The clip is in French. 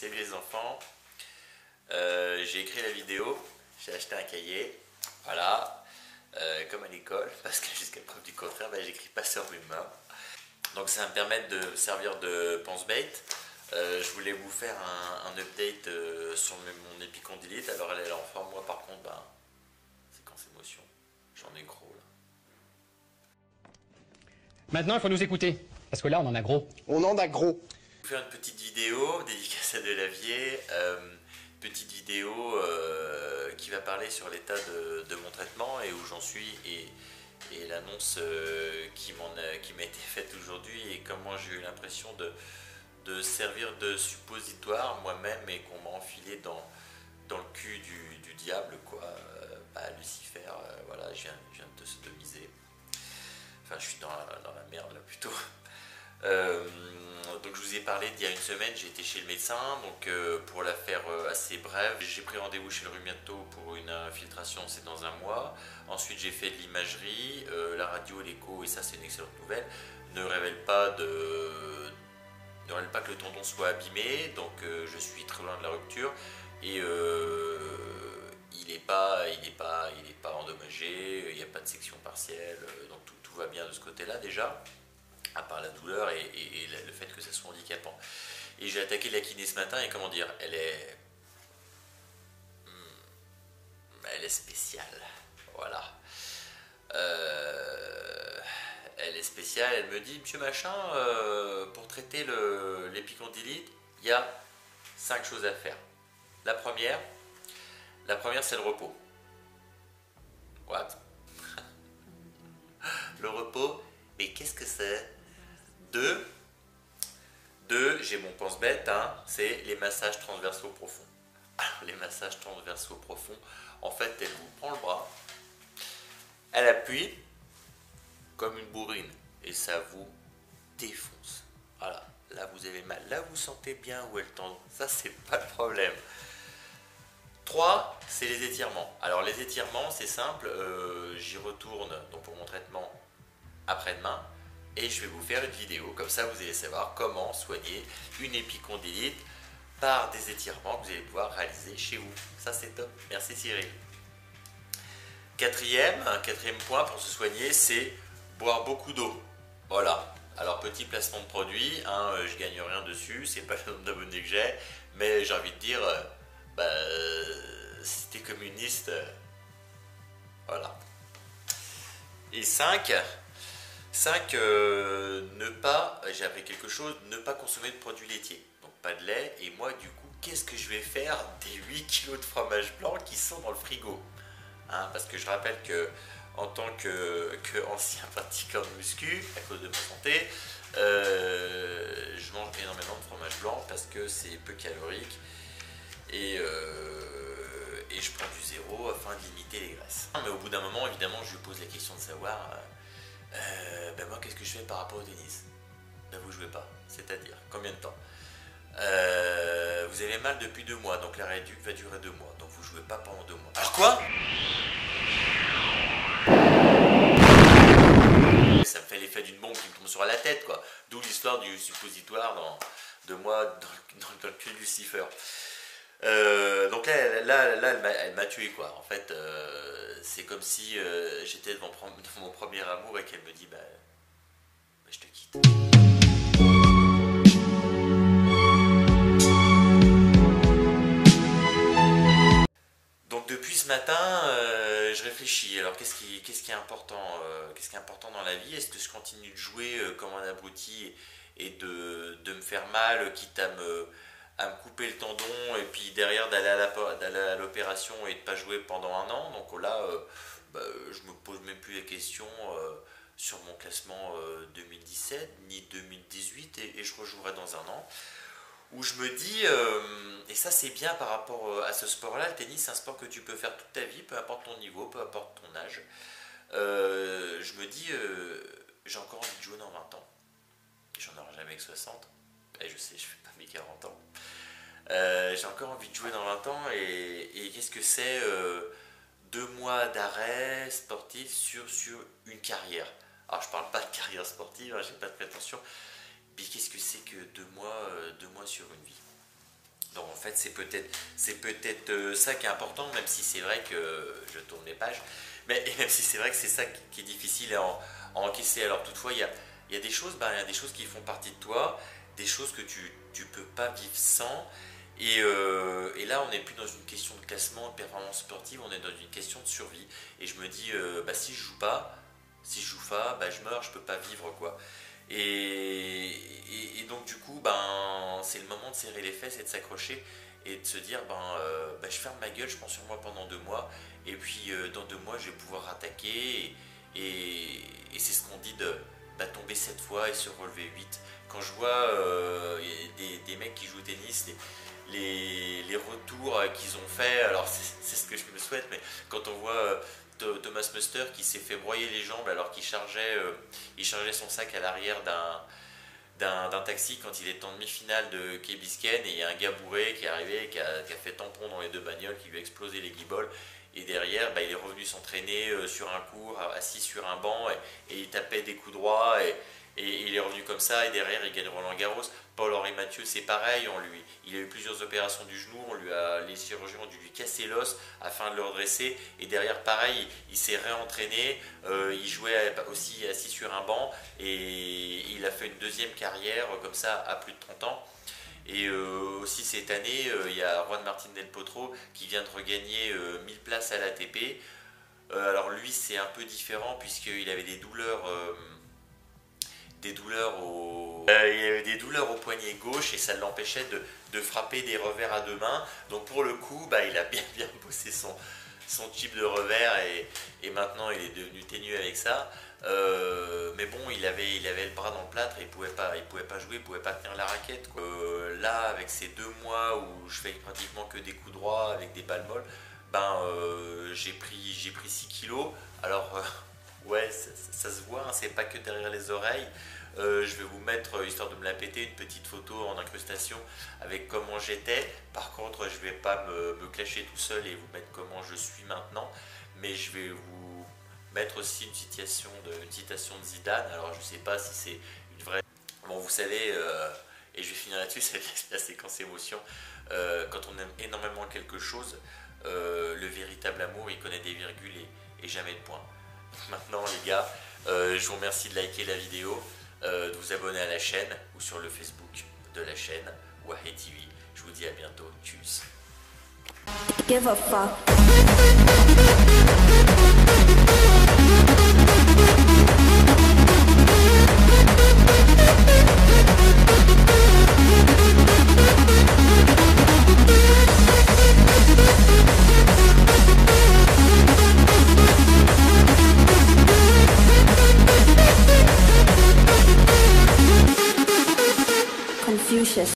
Salut les enfants, j'ai écrit la vidéo, j'ai acheté un cahier, voilà, comme à l'école, parce que jusqu'à preuve du contraire, j'écris pas sur mes mains. Donc ça va me permettre de servir de pense-bête. Je voulais vous faire un update sur mon épicondylite. Alors elle est en forme, moi par contre, séquence émotion, j'en ai gros là. Maintenant, il faut nous écouter, parce que là, on en a gros. On en a gros. Je vais faire une petite vidéo dédicacée à Delavier, petite vidéo qui va parler sur l'état de mon traitement et où j'en suis et l'annonce qui m'a été faite aujourd'hui et comment j'ai eu l'impression de servir de suppositoire moi-même et qu'on m'a enfilé dans le cul du diable, quoi. Lucifer, voilà, je viens de sodomiser. Enfin, je suis dans la merde là plutôt. Donc je vous ai parlé d'il y a une semaine, j'ai été chez le médecin, donc pour la faire assez brève, j'ai pris rendez-vous chez le rhumato pour une infiltration, c'est dans un mois. Ensuite j'ai fait de l'imagerie, la radio, l'écho, et ça c'est une excellente nouvelle, ne révèle pas que le tendon soit abîmé, donc je suis très loin de la rupture et il n'est pas endommagé, il n'y a pas de section partielle, donc tout va bien de ce côté-là déjà, à part la douleur et le fait que ça soit handicapant. Et j'ai attaqué la kiné ce matin et comment dire, elle est spéciale, voilà. Elle est spéciale, elle me dit, monsieur machin, pour traiter l'épicondylite, il y a 5 choses à faire. La première c'est le repos. What? Le repos, mais qu'est-ce que c'est? Deux, j'ai mon pense-bête, c'est les massages transversaux profonds. Alors, les massages transversaux profonds, en fait, elle vous prend le bras, elle appuie comme une bourrine et ça vous défonce. Voilà, là vous avez mal, là vous sentez bien où est le tendon, ça c'est pas le problème. 3, c'est les étirements. Alors les étirements, c'est simple, j'y retourne donc pour mon traitement après-demain et je vais vous faire une vidéo, comme ça vous allez savoir comment soigner une épicondylite par des étirements que vous allez pouvoir réaliser chez vous. Ça c'est top, merci Cyril. Quatrième point pour se soigner, c'est boire beaucoup d'eau. Voilà, alors petit placement de produit, je gagne rien dessus, c'est pas le nombre d'abonnés que j'ai, mais j'ai envie de dire, si t'es communiste, voilà. Et 5, ne pas, j'ai appris quelque chose, ne pas consommer de produits laitiers, donc pas de lait. Et moi du coup, qu'est-ce que je vais faire des 8 kilos de fromage blanc qui sont dans le frigo, parce que je rappelle que en tant qu'ancien pratiquant de muscu, à cause de ma santé, je mange énormément de fromage blanc parce que c'est peu calorique et je prends du zéro afin de limiter les graisses. Mais au bout d'un moment, évidemment, je lui pose la question de savoir moi, qu'est-ce que je fais par rapport au tennis? Vous jouez pas, c'est-à-dire combien de temps? Vous avez mal depuis 2 mois, donc la rééduque va durer 2 mois, donc vous jouez pas pendant 2 mois. Alors quoi? Ça me fait l'effet d'une bombe qui me tombe sur la tête, quoi. D'où l'histoire du suppositoire de moi dans le cul de Lucifer. Donc là elle m'a tué, quoi. En fait, c'est comme si j'étais devant mon premier amour et qu'elle me dit je te quitte. Donc depuis ce matin, je réfléchis. Alors qu'est-ce qui est important dans la vie? Est-ce que je continue de jouer comme un abruti et de me faire mal, quitte à me couper le tendon et puis derrière d'aller à l'opération et de pas jouer pendant 1 an? Donc là, je me pose même plus la question sur mon classement 2017 ni 2018 et je rejouerai dans 1 an. Où je me dis, et ça c'est bien par rapport à ce sport-là, le tennis c'est un sport que tu peux faire toute ta vie, peu importe ton niveau, peu importe ton âge. Je me dis, j'ai encore envie de jouer dans 20 ans. J'en aurai jamais que 60. Et je sais, je fais pas mes 40 ans. J'ai encore envie de jouer dans 20 ans et qu'est-ce que c'est 2 mois d'arrêt sportif sur une carrière. Alors je parle pas de carrière sportive, j'ai pas de prétention. Mais qu'est-ce que c'est que 2 mois sur une vie? Donc en fait, c'est peut-être ça qui est important, même si c'est vrai que je tourne les pages, mais même si c'est vrai que c'est ça qui est difficile à encaisser. Alors toutefois, il y a des choses, il y a des choses qui font partie de toi, des choses que tu peux pas vivre sans. Et là, on n'est plus dans une question de classement, de performance sportive, on est dans une question de survie. Et je me dis, si je joue pas, je meurs, je peux pas vivre quoi. Et donc du coup, c'est le moment de serrer les fesses et de s'accrocher et de se dire, je ferme ma gueule, je prends sur moi pendant 2 mois, et puis dans 2 mois, je vais pouvoir attaquer. Et c'est ce qu'on dit de tomber 7 fois et se relever 8. Quand je vois des mecs qui jouent au tennis, les retours qu'ils ont fait, alors c'est ce que je me souhaite, mais quand on voit Thomas Muster qui s'est fait broyer les jambes alors qu'il chargeait son sac à l'arrière d'un taxi quand il est en demi-finale de Key Biscayne, et il y a un gars bourré qui est arrivé, qui a fait tampon dans les 2 bagnoles, qui lui a explosé les guibolles. Et derrière, il est revenu s'entraîner sur un court, assis sur un banc, et il tapait des coups droits, et il est revenu comme ça, et derrière, il gagne Roland-Garros. Paul-Henri Mathieu, c'est pareil, il a eu plusieurs opérations du genou, les chirurgiens ont dû lui casser l'os afin de le redresser, et derrière, pareil, il s'est réentraîné, il jouait aussi assis sur un banc, et il a fait une deuxième carrière comme ça à plus de 30 ans. Et aussi cette année, il y a Juan Martín del Potro qui vient de regagner 1000 places à l'ATP. Alors lui, c'est un peu différent puisqu'il avait des douleurs au poignet gauche, et ça l'empêchait de frapper des revers à 2 mains. Donc pour le coup, il a bien bossé son type de revers, et maintenant il est devenu ténu avec ça. Mais bon, il avait le bras dans le plâtre, et il pouvait pas jouer, il pouvait pas tenir la raquette quoi. Là, avec ces 2 mois où je fais pratiquement que des coups droits avec des balles molles, j'ai pris 6 kilos. Alors ouais, ça se voit, hein, c'est pas que derrière les oreilles. Je vais vous mettre, histoire de me la péter, une petite photo en incrustation avec comment j'étais. Par contre, je vais pas me clasher tout seul et vous mettre comment je suis maintenant, mais je vais vous mettre aussi une citation de Zidane. Alors je sais pas si c'est une vraie... Bon, vous savez, et je vais finir là-dessus, c'est la séquence émotion. Quand on aime énormément quelque chose, le véritable amour, il connaît des virgules et jamais de points. Maintenant les gars, je vous remercie de liker la vidéo, de vous abonner à la chaîne ou sur le Facebook de la chaîne Wahé TV. Je vous dis à bientôt. Tchuss. Give a fuck. Confucius.